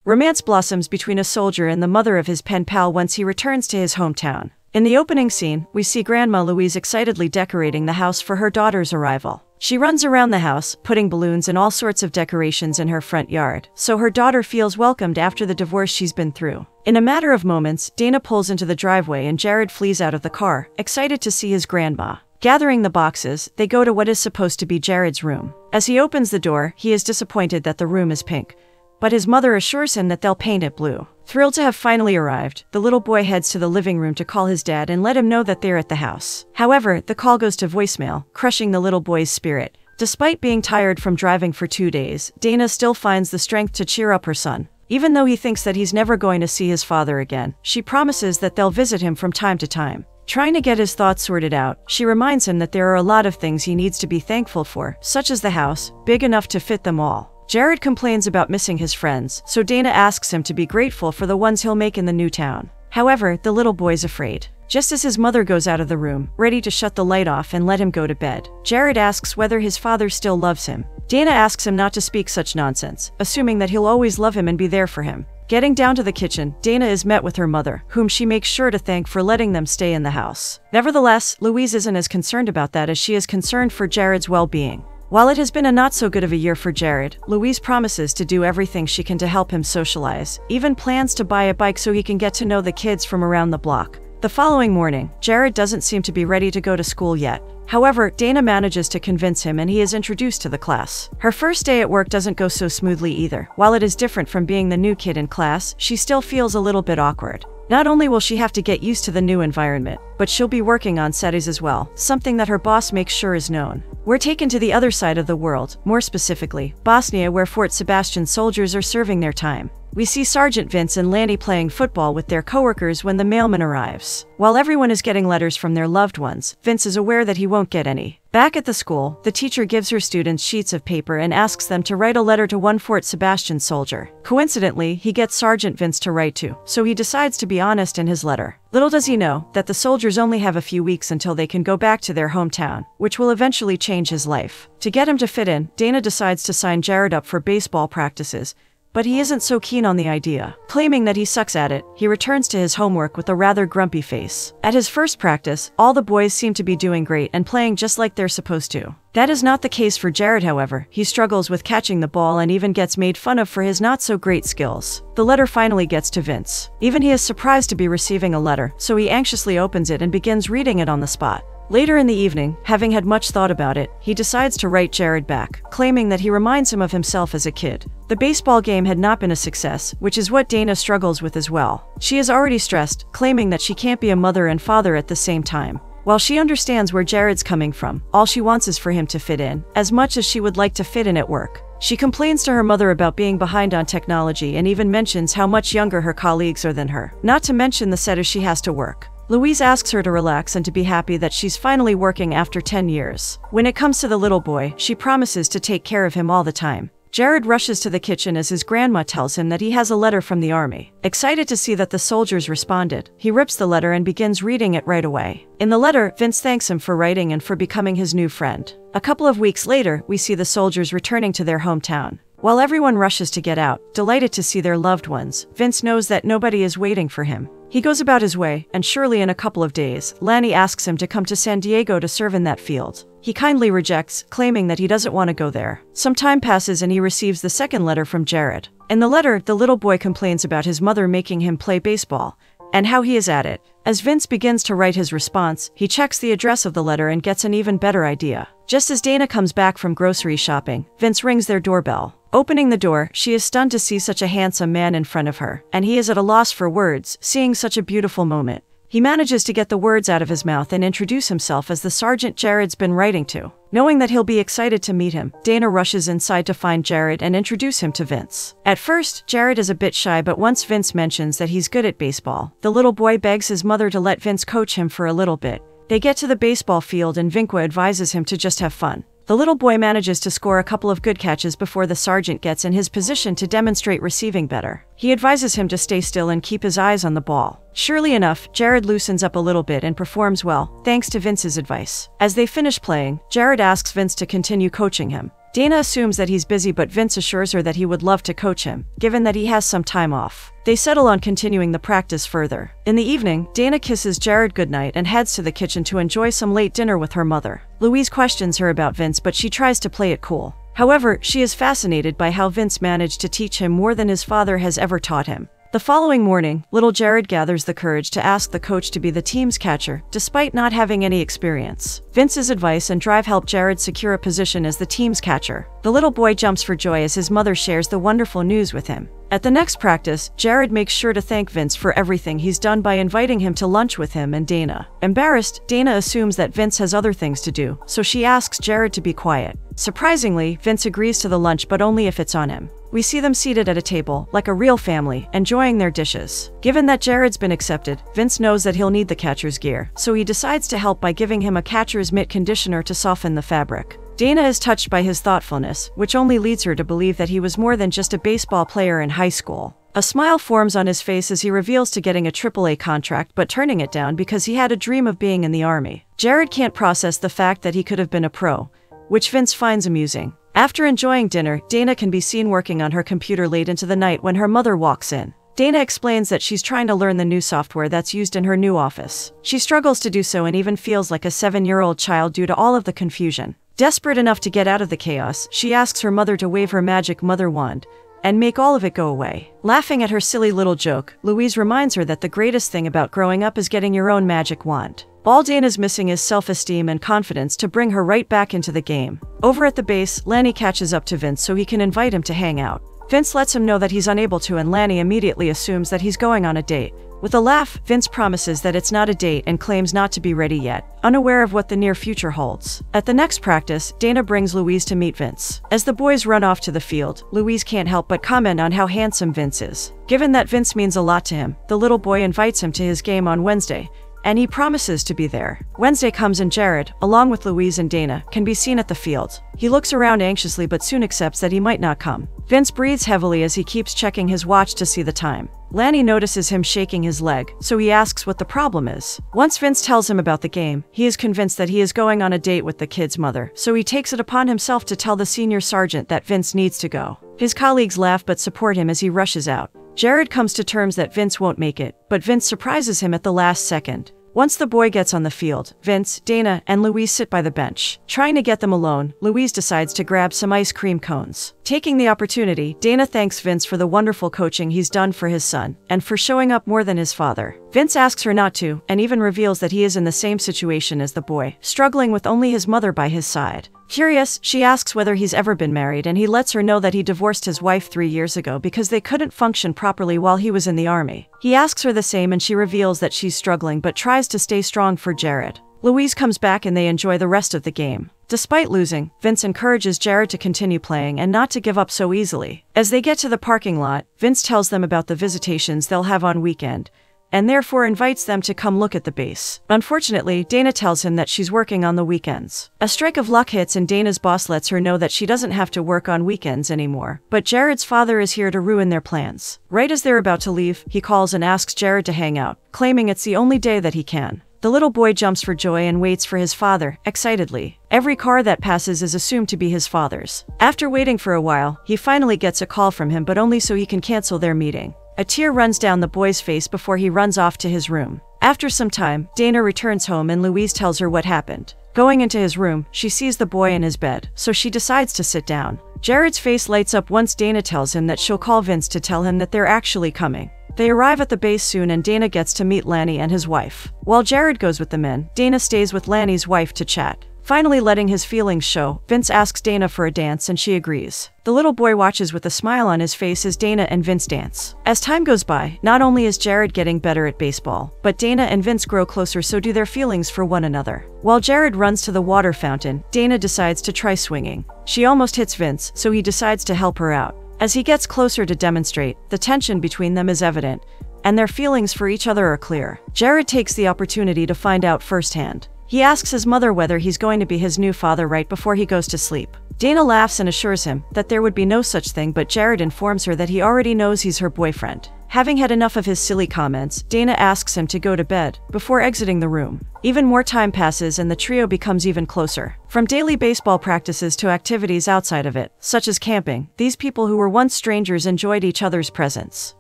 Romance blossoms between a soldier and the mother of his pen pal once he returns to his hometown. In the opening scene, we see Grandma Louise excitedly decorating the house for her daughter's arrival. She runs around the house, putting balloons and all sorts of decorations in her front yard, so her daughter feels welcomed after the divorce she's been through. In a matter of moments, Dana pulls into the driveway and Jared flees out of the car, excited to see his grandma. Gathering the boxes, they go to what is supposed to be Jared's room. As he opens the door, he is disappointed that the room is pink, but his mother assures him that they'll paint it blue. Thrilled to have finally arrived, the little boy heads to the living room to call his dad and let him know that they're at the house. However, the call goes to voicemail, crushing the little boy's spirit. Despite being tired from driving for 2 days, Dana still finds the strength to cheer up her son. Even though he thinks that he's never going to see his father again, she promises that they'll visit him from time to time. Trying to get his thoughts sorted out, she reminds him that there are a lot of things he needs to be thankful for, such as the house, big enough to fit them all. Jared complains about missing his friends, so Dana asks him to be grateful for the ones he'll make in the new town. However, the little boy's afraid. Just as his mother goes out of the room, ready to shut the light off and let him go to bed, Jared asks whether his father still loves him. Dana asks him not to speak such nonsense, assuming that he'll always love him and be there for him. Getting down to the kitchen, Dana is met with her mother, whom she makes sure to thank for letting them stay in the house. Nevertheless, Louise isn't as concerned about that as she is concerned for Jared's well-being. While it has been a not so good of a year for Jared, Louise promises to do everything she can to help him socialize, even plans to buy a bike so he can get to know the kids from around the block. The following morning, Jared doesn't seem to be ready to go to school yet. However, Dana manages to convince him and he is introduced to the class. Her first day at work doesn't go so smoothly either. While it is different from being the new kid in class, she still feels a little bit awkward. Not only will she have to get used to the new environment, but she'll be working on studies as well, something that her boss makes sure is known. We're taken to the other side of the world, more specifically, Bosnia, where Fort Sebastian soldiers are serving their time. We see Sergeant Vince and Lanny playing football with their coworkers when the mailman arrives. While everyone is getting letters from their loved ones, Vince is aware that he won't get any. Back at the school, the teacher gives her students sheets of paper and asks them to write a letter to one Fort Sebastian soldier. Coincidentally, he gets Sergeant Vince to write too, so he decides to be honest in his letter. Little does he know that the soldiers only have a few weeks until they can go back to their hometown, which will eventually change his life. To get him to fit in, Dana decides to sign Jared up for baseball practices, but he isn't so keen on the idea. Claiming that he sucks at it, he returns to his homework with a rather grumpy face. At his first practice, all the boys seem to be doing great and playing just like they're supposed to. That is not the case for Jared, however. He struggles with catching the ball and even gets made fun of for his not-so-great skills. The letter finally gets to Vince. Even he is surprised to be receiving a letter, so he anxiously opens it and begins reading it on the spot. Later in the evening, having had much thought about it, he decides to write Jared back, claiming that he reminds him of himself as a kid. The baseball game had not been a success, which is what Dana struggles with as well. She is already stressed, claiming that she can't be a mother and father at the same time. While she understands where Jared's coming from, all she wants is for him to fit in, as much as she would like to fit in at work. She complains to her mother about being behind on technology and even mentions how much younger her colleagues are than her, not to mention the setup she has to work. Louise asks her to relax and to be happy that she's finally working after 10 years. When it comes to the little boy, she promises to take care of him all the time. Jared rushes to the kitchen as his grandma tells him that he has a letter from the army. Excited to see that the soldiers responded, he rips the letter and begins reading it right away. In the letter, Vince thanks him for writing and for becoming his new friend. A couple of weeks later, we see the soldiers returning to their hometown. While everyone rushes to get out, delighted to see their loved ones, Vince knows that nobody is waiting for him. He goes about his way, and surely in a couple of days, Lanny asks him to come to San Diego to serve in that field. He kindly rejects, claiming that he doesn't want to go there. Some time passes and he receives the second letter from Jared. In the letter, the little boy complains about his mother making him play baseball, and how he is at it. As Vince begins to write his response, he checks the address of the letter and gets an even better idea. Just as Dana comes back from grocery shopping, Vince rings their doorbell. Opening the door, she is stunned to see such a handsome man in front of her, and he is at a loss for words, seeing such a beautiful moment. He manages to get the words out of his mouth and introduce himself as the sergeant Jared's been writing to. Knowing that he'll be excited to meet him, Dana rushes inside to find Jared and introduce him to Vince. At first, Jared is a bit shy, but once Vince mentions that he's good at baseball, the little boy begs his mother to let Vince coach him for a little bit. They get to the baseball field and Vinqua advises him to just have fun. The little boy manages to score a couple of good catches before the sergeant gets in his position to demonstrate receiving better. He advises him to stay still and keep his eyes on the ball. Surely enough, Jared loosens up a little bit and performs well, thanks to Vince's advice. As they finish playing, Jared asks Vince to continue coaching him. Dana assumes that he's busy, but Vince assures her that he would love to coach him, given that he has some time off. They settle on continuing the practice further. In the evening, Dana kisses Jared goodnight and heads to the kitchen to enjoy some late dinner with her mother. Louise questions her about Vince, but she tries to play it cool. However, she is fascinated by how Vince managed to teach him more than his father has ever taught him. The following morning, little Jared gathers the courage to ask the coach to be the team's catcher, despite not having any experience. Vince's advice and drive help Jared secure a position as the team's catcher. The little boy jumps for joy as his mother shares the wonderful news with him. At the next practice, Jared makes sure to thank Vince for everything he's done by inviting him to lunch with him and Dana. Embarrassed, Dana assumes that Vince has other things to do, so she asks Jared to be quiet. Surprisingly, Vince agrees to the lunch, but only if it's on him. We see them seated at a table, like a real family, enjoying their dishes. Given that Jared's been accepted, Vince knows that he'll need the catcher's gear, so he decides to help by giving him a catcher's mitt conditioner to soften the fabric. Dana is touched by his thoughtfulness, which only leads her to believe that he was more than just a baseball player in high school. A smile forms on his face as he reveals to getting a AAA contract but turning it down because he had a dream of being in the Army. Jared can't process the fact that he could have been a pro, which Vince finds amusing. After enjoying dinner, Dana can be seen working on her computer late into the night when her mother walks in. Dana explains that she's trying to learn the new software that's used in her new office. She struggles to do so and even feels like a 7-year-old child due to all of the confusion. Desperate enough to get out of the chaos, she asks her mother to wave her magic mother wand and make all of it go away. Laughing at her silly little joke, Louise reminds her that the greatest thing about growing up is getting your own magic wand. All Dana's missing is self-esteem and confidence to bring her right back into the game. Over at the base, Lanny catches up to Vince so he can invite him to hang out. Vince lets him know that he's unable to, and Lanny immediately assumes that he's going on a date. With a laugh, Vince promises that it's not a date and claims not to be ready yet, unaware of what the near future holds. At the next practice, Dana brings Louise to meet Vince. As the boys run off to the field, Louise can't help but comment on how handsome Vince is. Given that Vince means a lot to him, the little boy invites him to his game on Wednesday, and he promises to be there. Wednesday comes and Jared, along with Louise and Dana, can be seen at the field. He looks around anxiously but soon accepts that he might not come. Vince breathes heavily as he keeps checking his watch to see the time. Lanny notices him shaking his leg, so he asks what the problem is. Once Vince tells him about the game, he is convinced that he is going on a date with the kid's mother, so he takes it upon himself to tell the senior sergeant that Vince needs to go. His colleagues laugh but support him as he rushes out. Jared comes to terms that Vince won't make it, but Vince surprises him at the last second. Once the boy gets on the field, Vince, Dana, and Louise sit by the bench. Trying to get them alone, Louise decides to grab some ice cream cones. Taking the opportunity, Dana thanks Vince for the wonderful coaching he's done for his son, and for showing up more than his father. Vince asks her not to, and even reveals that he is in the same situation as the boy, struggling with only his mother by his side. Curious, she asks whether he's ever been married, and he lets her know that he divorced his wife 3 years ago because they couldn't function properly while he was in the Army. He asks her the same and she reveals that she's struggling but tries to stay strong for Jared. Louise comes back and they enjoy the rest of the game. Despite losing, Vince encourages Jared to continue playing and not to give up so easily. As they get to the parking lot, Vince tells them about the visitations they'll have on weekend, and therefore invites them to come look at the base. Unfortunately, Dana tells him that she's working on the weekends. A streak of luck hits and Dana's boss lets her know that she doesn't have to work on weekends anymore, but Jared's father is here to ruin their plans. Right as they're about to leave, he calls and asks Jared to hang out, claiming it's the only day that he can. The little boy jumps for joy and waits for his father, excitedly. Every car that passes is assumed to be his father's. After waiting for a while, he finally gets a call from him, but only so he can cancel their meeting. A tear runs down the boy's face before he runs off to his room. After some time, Dana returns home and Louise tells her what happened. Going into his room, she sees the boy in his bed, so she decides to sit down. Jared's face lights up once Dana tells him that she'll call Vince to tell him that they're actually coming. They arrive at the base soon and Dana gets to meet Lanny and his wife. While Jared goes with the men, Dana stays with Lanny's wife to chat. Finally letting his feelings show, Vince asks Dana for a dance and she agrees. The little boy watches with a smile on his face as Dana and Vince dance. As time goes by, not only is Jared getting better at baseball, but Dana and Vince grow closer, so do their feelings for one another. While Jared runs to the water fountain, Dana decides to try swinging. She almost hits Vince, so he decides to help her out. As he gets closer to demonstrate, the tension between them is evident, and their feelings for each other are clear. Jared takes the opportunity to find out firsthand. He asks his mother whether he's going to be his new father right before he goes to sleep. Dana laughs and assures him that there would be no such thing, but Jared informs her that he already knows he's her boyfriend. Having had enough of his silly comments, Dana asks him to go to bed before exiting the room. Even more time passes and the trio becomes even closer. From daily baseball practices to activities outside of it, such as camping, these people who were once strangers enjoyed each other's presence.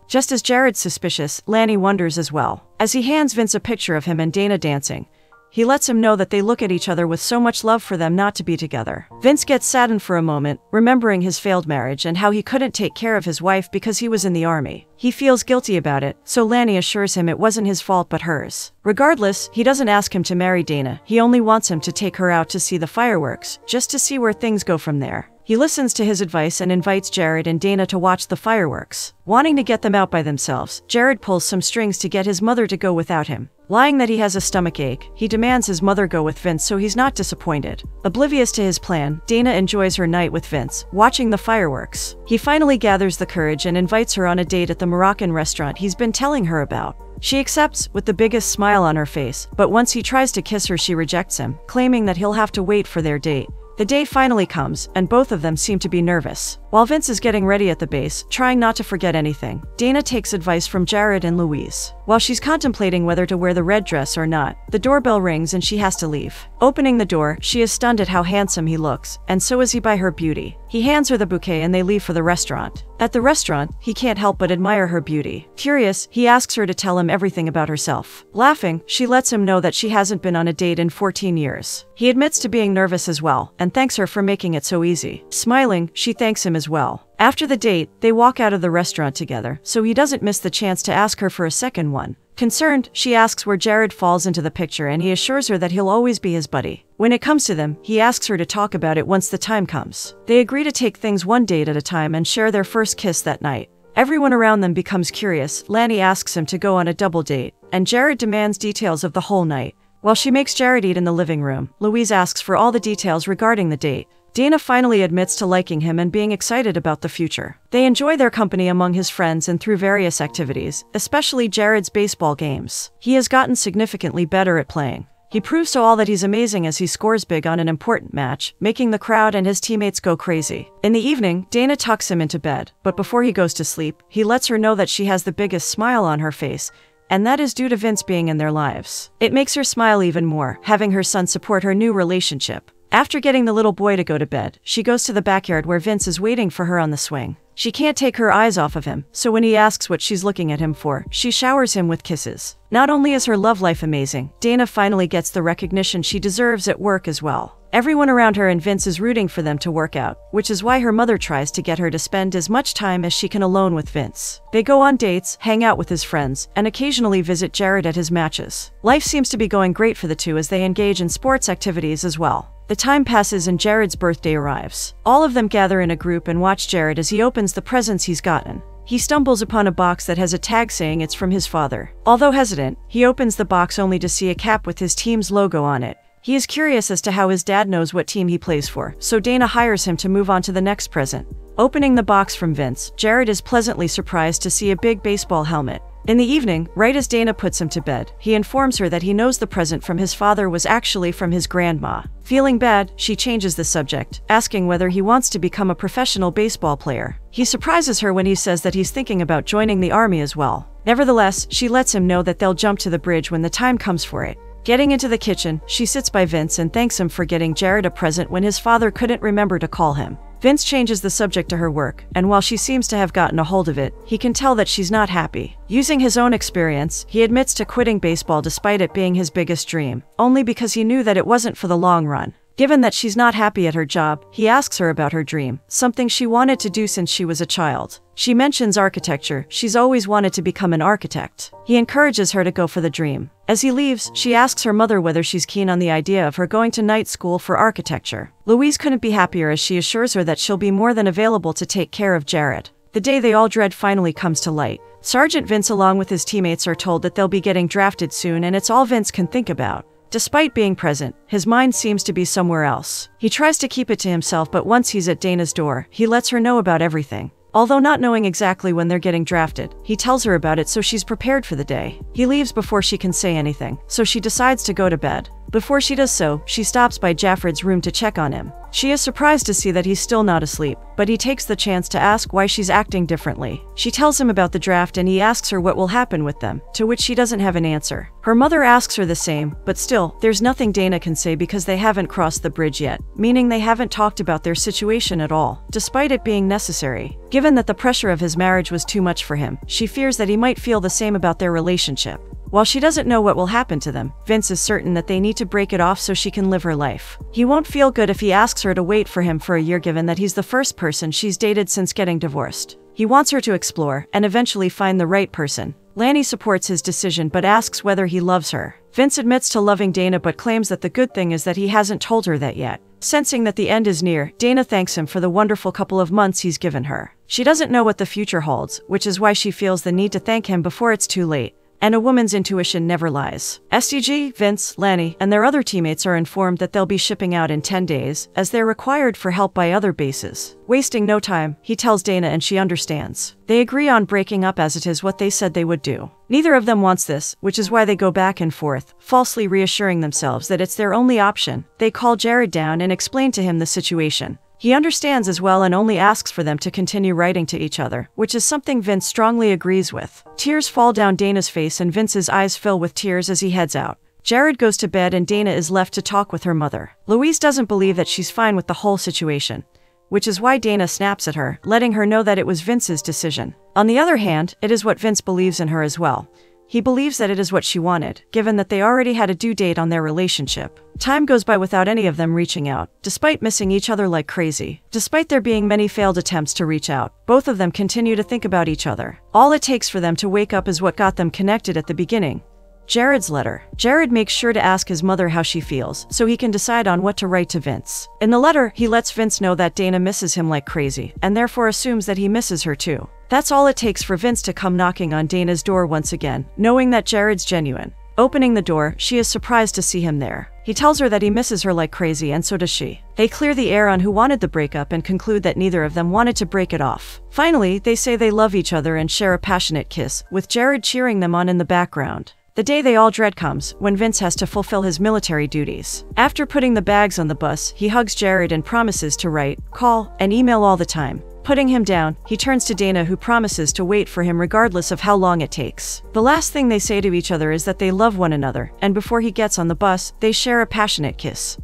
Just as Jared's suspicious, Lanny wonders as well. As he hands Vince a picture of him and Dana dancing, he lets him know that they look at each other with so much love for them not to be together. Vince gets saddened for a moment, remembering his failed marriage and how he couldn't take care of his wife because he was in the army. He feels guilty about it, so Lanny assures him it wasn't his fault but hers. Regardless, he doesn't ask him to marry Dana. He only wants him to take her out to see the fireworks, just to see where things go from there. He listens to his advice and invites Jared and Dana to watch the fireworks. Wanting to get them out by themselves, Jared pulls some strings to get his mother to go without him. Lying that he has a stomach ache, he demands his mother go with Vince so he's not disappointed. Oblivious to his plan, Dana enjoys her night with Vince, watching the fireworks. He finally gathers the courage and invites her on a date at the Moroccan restaurant he's been telling her about. She accepts, with the biggest smile on her face, but once he tries to kiss her she rejects him, claiming that he'll have to wait for their date. The day finally comes, and both of them seem to be nervous. While Vince is getting ready at the base, trying not to forget anything, Dana takes advice from Jared and Louise. While she's contemplating whether to wear the red dress or not, the doorbell rings and she has to leave. Opening the door, she is stunned at how handsome he looks, and so is he by her beauty. He hands her the bouquet and they leave for the restaurant. At the restaurant, he can't help but admire her beauty. Curious, he asks her to tell him everything about herself. Laughing, she lets him know that she hasn't been on a date in 14 years. He admits to being nervous as well, and thanks her for making it so easy. Smiling, she thanks him as well. After the date, they walk out of the restaurant together, so he doesn't miss the chance to ask her for a second one. Concerned, she asks where Jared falls into the picture and he assures her that he'll always be his buddy. When it comes to them, he asks her to talk about it once the time comes. They agree to take things one date at a time and share their first kiss that night. Everyone around them becomes curious. Lanny asks him to go on a double date, and Jared demands details of the whole night. While she makes Jared eat in the living room, Louise asks for all the details regarding the date. Dana finally admits to liking him and being excited about the future. They enjoy their company among his friends and through various activities, especially Jared's baseball games. He has gotten significantly better at playing. He proves to all that he's amazing as he scores big on an important match, making the crowd and his teammates go crazy. In the evening, Dana tucks him into bed, but before he goes to sleep, he lets her know that she has the biggest smile on her face, and that is due to Vince being in their lives. It makes her smile even more, having her son support her new relationship. After getting the little boy to go to bed, she goes to the backyard where Vince is waiting for her on the swing. She can't take her eyes off of him, so when he asks what she's looking at him for, she showers him with kisses. Not only is her love life amazing, Dana finally gets the recognition she deserves at work as well. Everyone around her and Vince is rooting for them to work out, which is why her mother tries to get her to spend as much time as she can alone with Vince. They go on dates, hang out with his friends, and occasionally visit Jared at his matches. Life seems to be going great for the two as they engage in sports activities as well. The time passes and Jared's birthday arrives. All of them gather in a group and watch Jared as he opens the presents he's gotten. He stumbles upon a box that has a tag saying it's from his father. Although hesitant, he opens the box only to see a cap with his team's logo on it. He is curious as to how his dad knows what team he plays for, so Dana hires him to move on to the next present. Opening the box from Vince, Jared is pleasantly surprised to see a big baseball helmet. In the evening, right as Dana puts him to bed, he informs her that he knows the present from his father was actually from his grandma. Feeling bad, she changes the subject, asking whether he wants to become a professional baseball player. He surprises her when he says that he's thinking about joining the army as well. Nevertheless, she lets him know that they'll jump to the bridge when the time comes for it. Getting into the kitchen, she sits by Vince and thanks him for getting Jared a present when his father couldn't remember to call him. Vince changes the subject to her work, and while she seems to have gotten a hold of it, he can tell that she's not happy. Using his own experience, he admits to quitting baseball despite it being his biggest dream, only because he knew that it wasn't for the long run. Given that she's not happy at her job, he asks her about her dream, something she wanted to do since she was a child. She mentions architecture. She's always wanted to become an architect. He encourages her to go for the dream. As he leaves, she asks her mother whether she's keen on the idea of her going to night school for architecture. Louise couldn't be happier as she assures her that she'll be more than available to take care of Jared. The day they all dread finally comes to light. Sergeant Vince along with his teammates are told that they'll be getting drafted soon, and it's all Vince can think about. Despite being present, his mind seems to be somewhere else. He tries to keep it to himself, but once he's at Dana's door, he lets her know about everything. Although not knowing exactly when they're getting drafted, he tells her about it so she's prepared for the day. He leaves before she can say anything, so she decides to go to bed. Before she does so, she stops by Jaffred's room to check on him. She is surprised to see that he's still not asleep, but he takes the chance to ask why she's acting differently. She tells him about the draft and he asks her what will happen with them, to which she doesn't have an answer. Her mother asks her the same, but still, there's nothing Dana can say because they haven't crossed the bridge yet, meaning they haven't talked about their situation at all, despite it being necessary. Given that the pressure of his marriage was too much for him, she fears that he might feel the same about their relationship. While she doesn't know what will happen to them, Vince is certain that they need to break it off so she can live her life. He won't feel good if he asks her to wait for him for a year, given that he's the first person she's dated since getting divorced. He wants her to explore and eventually find the right person. Lanny supports his decision but asks whether he loves her. Vince admits to loving Dana but claims that the good thing is that he hasn't told her that yet. Sensing that the end is near, Dana thanks him for the wonderful couple of months he's given her. She doesn't know what the future holds, which is why she feels the need to thank him before it's too late. And a woman's intuition never lies. STG, Vince, Lanny, and their other teammates are informed that they'll be shipping out in 10 days, as they're required for help by other bases. Wasting no time, he tells Dana and she understands. They agree on breaking up as it is what they said they would do. Neither of them wants this, which is why they go back and forth, falsely reassuring themselves that it's their only option. They call Jared down and explain to him the situation. He understands as well and only asks for them to continue writing to each other, which is something Vince strongly agrees with. Tears fall down Dana's face and Vince's eyes fill with tears as he heads out. Jared goes to bed and Dana is left to talk with her mother. Louise doesn't believe that she's fine with the whole situation, which is why Dana snaps at her, letting her know that it was Vince's decision. On the other hand, it is what Vince believes in her as well. He believes that it is what she wanted, given that they already had a due date on their relationship. Time goes by without any of them reaching out, despite missing each other like crazy. Despite there being many failed attempts to reach out, both of them continue to think about each other. All it takes for them to wake up is what got them connected at the beginning. Jared's letter. Jared makes sure to ask his mother how she feels, so he can decide on what to write to Vince. In the letter, he lets Vince know that Dana misses him like crazy, and therefore assumes that he misses her too. That's all it takes for Vince to come knocking on Dana's door once again, knowing that Jared's genuine. Opening the door, she is surprised to see him there. He tells her that he misses her like crazy, and so does she. They clear the air on who wanted the breakup and conclude that neither of them wanted to break it off. Finally, they say they love each other and share a passionate kiss, with Jared cheering them on in the background. The day they all dread comes, when Vince has to fulfill his military duties. After putting the bags on the bus, he hugs Jared and promises to write, call, and email all the time. Putting him down, he turns to Dana, who promises to wait for him regardless of how long it takes. The last thing they say to each other is that they love one another, and before he gets on the bus, they share a passionate kiss.